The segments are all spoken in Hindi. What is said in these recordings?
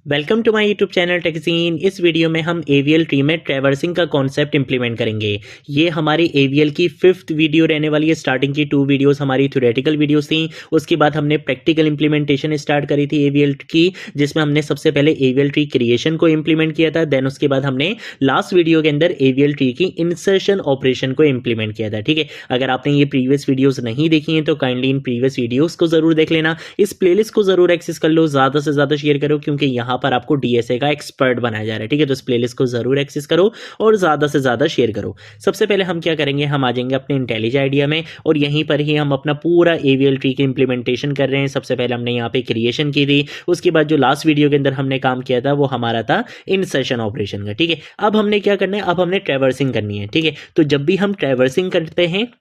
Welcome to my YouTube channel टेक्सीन। इस वीडियो में हम एवीएल ट्री में ट्रैवर्सिंग का कॉन्सेप्ट इंप्लीमेंट करेंगे। ये हमारी एवीएल की 5th वीडियो रहने वाली है। स्टार्टिंग की 2 वीडियोस हमारी थ्योरेटिकल वीडियोस थी, उसके बाद हमने प्रैक्टिकल इंप्लीमेंटेशन स्टार्ट करी थी एवीएल की, जिसमें हमने सबसे पहले एवीएल ट्री क्रिएशन को इंप्लीमेंट किया था। देन उसके बाद हमने लास्ट वीडियो के अंदर एवीएल ट्री की इंसर्शन ऑपरेशन को इंप्लीमेंट किया था। ठीक है, अगर आपने ये प्रीवियस वीडियोज नहीं देखी हैं तो काइंडली इन प्रीवियस वीडियोज को जरूर देख लेना। इस प्लेलिस्ट को जरूर एक्सेस कर लो, ज्यादा से ज्यादा शेयर करो, क्योंकि यहाँ पर आपको डीएसए का एक्सपर्ट बनाया जा रहा है। ठीक है, तो इस प्लेलिस्ट को जरूर एक्सेस करो और ज्यादा से ज्यादा शेयर करो। सबसे पहले हम क्या करेंगे, हम आ जाएंगे अपने इंटेलिज आइडिया में और यहीं पर ही हम अपना पूरा एवीएल ट्री की इंप्लीमेंटेशन कर रहे हैं। सबसे पहले हमने यहाँ पे क्रिएशन की थी, उसके बाद जो लास्ट वीडियो के अंदर हमने काम किया था वो हमारा था इंसर्शन ऑपरेशन का। ठीक है, अब हमने क्या करना है, अब हमने ट्रैवर्सिंग करनी है। ठीक है, तो जब भी हम ट्रैवर्सिंग करते हैं,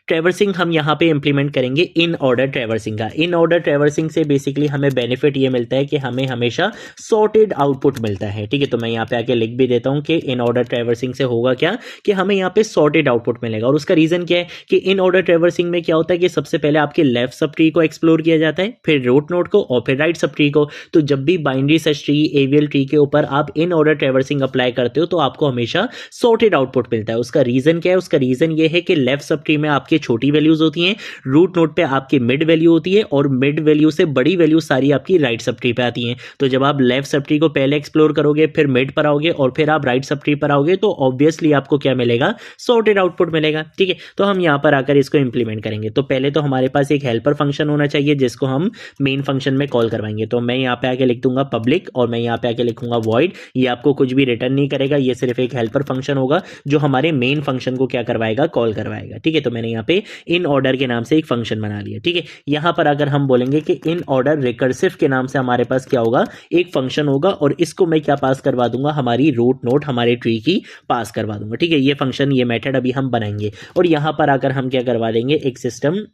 ट्रैवर्सिंग हम यहाँ पे इंप्लीमेंट करेंगे इन ऑर्डर ट्रैवर्सिंग का। इन ऑर्डर ट्रैवर्सिंग से बेसिकली हमें बेनिफिट ये मिलता है कि हमें हमेशा सॉर्टेड आउटपुट मिलता है। ठीक है, तो मैं यहाँ पे आके लिख भी देता हूँ कि इन ऑर्डर ट्रैवर्सिंग से होगा क्या कि हमें यहाँ पे सॉर्टेड आउटपुट मिलेगा। और उसका रीजन क्या है कि इन ऑर्डर ट्रैवर्सिंग में क्या होता है कि सबसे पहले आपके लेफ्ट सब ट्री को एक्सप्लोर किया जाता है, फिर रूट नोड को और फिर राइट सब ट्री को। तो जब भी binary search tree AVL tree के ऊपर आप इन ऑर्डर ट्रैवर्सिंग अप्लाई करते हो तो आपको हमेशा सॉर्टेड आउटपुट मिलता है। उसका रीजन क्या है, उसका रीजन ये है कि लेफ्ट सब ट्री में आपकी छोटी वैल्यूज होती हैं, रूट नोड पे आपकी मिड वैल्यू होती है और मिड वैल्यू से बड़ी वैल्यू सारी आपकी राइट सब ट्री पे आती हैं। तो जब आप लेफ्ट सब ट्री को पहले एक्सप्लोर करोगे, फिर मिड पर आओगे और फिर आप राइट सब ट्री पर आओगे, तो ऑब्वियसली आपको क्या मिलेगा, सॉर्टेड आउटपुट मिलेगा। ठीक है, तो हम यहां पर आकर इसको इंप्लीमेंट करेंगे। तो पहले तो हमारे पास एक हेल्पर फंक्शन होना चाहिए जिसको हम मेन फंक्शन में कॉल करवाएंगे। तो मैं यहाँ पे आके लिख दूंगा पब्लिक और मैं यहाँ पे आके लिखूंगा वॉइड। ये आपको कुछ भी रिटर्न नहीं करेगा, ये सिर्फ एक हेल्पर फंक्शन होगा जो हमारे मेन फंक्शन को क्या करवाएगा, कॉल करवाएगा। ठीक है, तो मैंने यहाँ पे इन ऑर्डर के नाम से एक फंक्शन बना लिया। ठीक है, यहां पर अगर हम बोलेंगे कि इन ऑर्डर रिकर्सिव के नाम से हमारे पास क्या होगा, एक फंक्शन होगा और इसको मैं क्या पास करवा दूंगा, हमारी रूट नोड हमारे ट्री की पास करवा दूंगा। ठीक है, ये फंक्शन ये मेथड अभी हम बनाएंगे और यहां पर आकर हम क्या करवा देंगे, एक system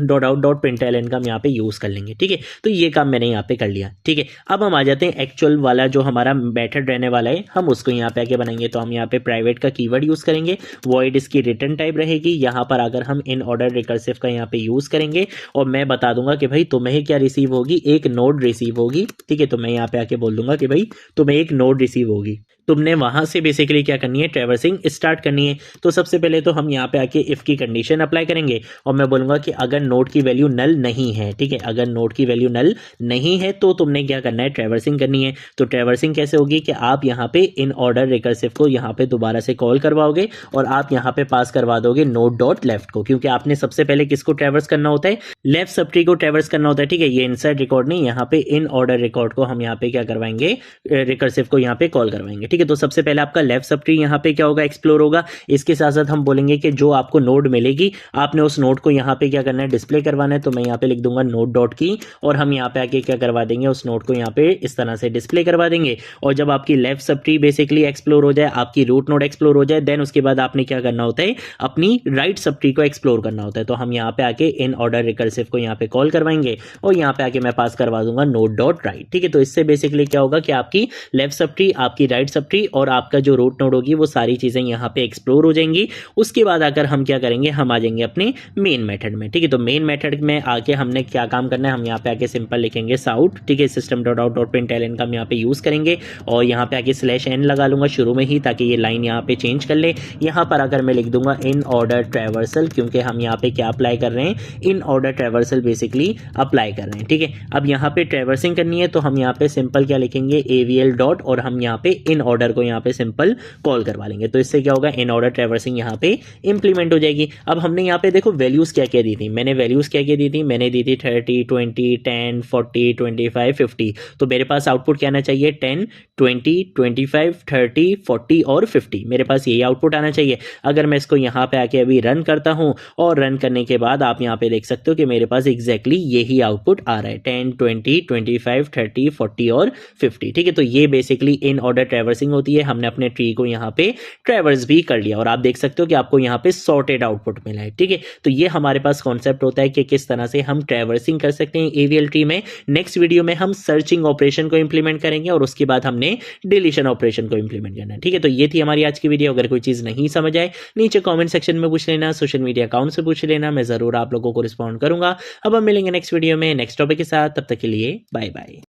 dot out dot println का हम यहाँ पे यूज कर लेंगे। ठीक है, तो ये काम मैंने यहाँ पे कर लिया। ठीक है, अब हम आ जाते हैं एक्चुअल वाला जो हमारा मेथड रहने वाला है, हम उसको यहाँ पे आके बनाएंगे। तो हम यहाँ पे प्राइवेट का कीवर्ड यूज करेंगे, वॉइड इसकी रिटर्न टाइप रहेगी। यहाँ पर अगर हम इन ऑर्डर रिकर्सिव का यहाँ पे यूज करेंगे और मैं बता दूंगा कि भाई तुम्हें क्या रिसीव होगी, एक नोड रिसीव होगी। ठीक है, तो मैं यहाँ पे आके बोल दूंगा कि भाई तुम्हें एक नोड रिसीव होगी, तुमने वहां से बेसिकली क्या करनी है, ट्रैवर्सिंग स्टार्ट करनी है। तो सबसे पहले तो हम यहाँ पे आके इफ की कंडीशन अप्लाई करेंगे और मैं बोलूंगा कि अगर नोड की वैल्यू नल नहीं है, ठीक है, अगर नोड की वैल्यू नल नहीं है तो तुमने क्या करना है, ट्रैवर्सिंग करनी है। तो ट्रैवर्सिंग कैसे होगी कि आप यहाँ पे इन ऑर्डर रिकर्सिव को यहाँ पे दोबारा से कॉल करवाओगे और आप यहाँ पे पास करवा दोगे नोड डॉट लेफ्ट को, क्योंकि आपने सबसे पहले किसको ट्रैवर्स करना होता है, लेफ्ट सब ट्री को ट्रैवर्स करना होता है। ठीक है, ये इनसाइड रिकॉर्ड नहीं, यहाँ पे इन ऑर्डर रिकॉर्ड को हम यहाँ पे क्या करवाएंगे, रिकर्सिव को यहाँ पे कॉल करवाएंगे। ठीक है, तो सबसे पहले आपका लेफ्ट सब ट्री यहाँ पे क्या होगा, एक्सप्लोर होगा। इसके साथ साथ हम बोलेंगे कि जो आपको नोड मिलेगी आपने उस नोड को यहाँ पे क्या करना है, डिस्प्ले करवाना है। तो मैं यहाँ पे लिख दूंगा नोड डॉट की और हम यहाँ पे आके क्या करवा देंगे, उस नोड को यहाँ पे इस तरह से डिस्प्ले करवा देंगे। और जब आपकी left sub tree basically explore हो जाए, आपकी रूट नोड एक्सप्लोर हो जाए, देन उसके बाद आपने क्या करना होता है, अपनी राइट सब ट्री को एक्सप्लोर करना होता है। तो हम यहाँ पे आके इन ऑर्डर रिकर्सिव को यहाँ पे कॉल करवाएंगे और यहाँ पे आके मैं पास करवा दूंगा नोड डॉट राइट। ठीक है, तो इससे बेसिकली क्या होगा कि आपकी लेफ्ट सब ट्री, आपकी राइट सब ट्री और आपका जो रूट नोड होगी वो सारी चीजें यहाँ पे एक्सप्लोर हो जाएंगी। उसके बाद आकर हम क्या करेंगे, हम आ जाएंगे अपने मेन मेथड में। ठीक है, तो मेन मेथड में आके हमने क्या काम करना है, हम यहाँ पे आके सिंपल लिखेंगे साउट। ठीक है, system dot out dot println का हम यहाँ पे यूज करेंगे और यहाँ पे आके स्लैश एन लगा लूंगा शुरू में ही, ताकि ये लाइन यहाँ पे चेंज कर ले। यहाँ पर अगर मैं लिख दूंगा इन ऑर्डर ट्रैवर्सल, क्योंकि हम यहाँ पे क्या अप्लाई कर रहे हैं, in order traversal basically apply कर रहे हैं। ठीक है, अब यहाँ पे ट्रैवर्सिंग करनी है तो हम यहाँ पे सिंपल क्या लिखेंगे, एवीएल डॉट और हम यहाँ पे इन ऑर्डर को यहाँ पे सिंपल कॉल करवा लेंगे। तो इससे क्या होगा, इन ऑर्डर ट्रैवर्सिंग यहाँ पे इंप्लीमेंट हो जाएगी। अब हमने यहाँ पे देखो वैल्यूज क्या क्या दी थी, मैंने वैल्यूज क्या क्या दी थी, मैंने दी थी 30, 20, 10, 40, 25, 50। तो मेरे पास आउटपुट क्या आना चाहिए, 10, 20, 25, 30, 40 और 50, मेरे पास यही आउटपुट आना चाहिए। अगर मैं इसको यहाँ पे आके अभी रन करता हूँ और रन करने के बाद आप यहाँ पे देख सकते हो कि मेरे पास एग्जैक्टली यही आउटपुट आ रहा है, 10, 20, 25, 30, 40 और 50। ठीक है, तो ये बेसिकली इन ऑर्डर ट्रैवर्सिंग होती है। हमने अपने ट्री को यहाँ पे ट्रैवर्स भी कर लिया और आप देख सकते हो कि आपको यहाँ पे सॉर्टेड आउटपुट मिला है। ठीक है, तो ये हमारे पास कॉन्सेप्ट होता है कि किस तरह से हम ट्रैवर्सिंग कर सकते हैं एवीएल ट्री में। नेक्स्ट वीडियो में हम सर्चिंग ऑपरेशन को इंप्लीमेंट करेंगे और उसके बाद हमने डिलीशन ऑपरेशन को इंप्लीमेंट करना है। ठीक है, तो ये थी हमारी आज की वीडियो। अगर कोई चीज नहीं समझ आए नीचे कॉमेंट सेक्शन में पूछ लेना, सोशल मीडिया अकाउंट से पूछ लेना, मैं जरूर आप लोगों को रिस्पॉन्ड करूंगा। अब हम मिलेंगे नेक्स्ट वीडियो में नेक्स्ट टॉपिक के साथ, तब तक के लिए बाय बाय।